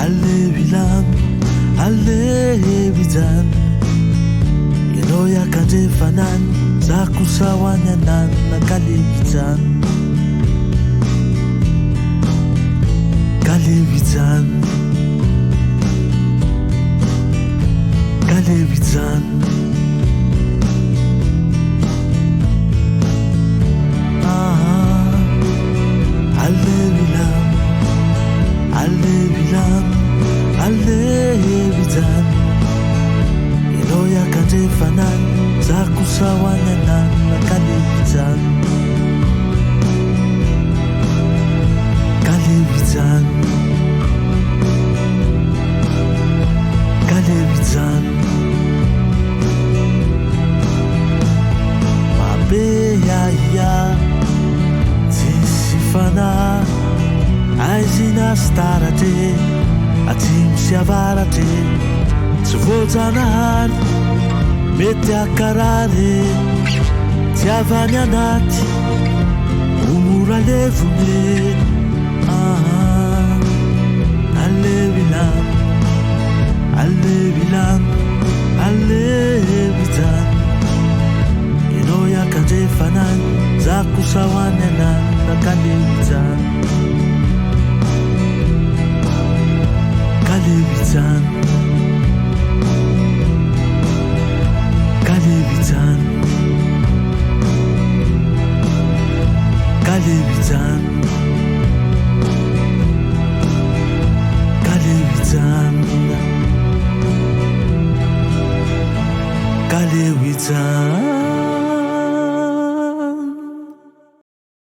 alevilan alevizan Iloya kanjefanan zakusawanyanan nakalevizan Kalevizan Kalevizan Alevilan Alevilan Alevizan Iloya kanjefanan zakusawanyanan nakalevizan Kalevizan Kalevizan Mabeya Sisifana Aizina starate Atim siavarate Tsy voajanahary mety akarary Tsy avany anaty Omora levone Alevilan Alevilan Alevizan Iloya kanjefanan zakusawanyanan nakalevizan Kalevizan Kalevizan Kalevizan Kalevizan Kalevizan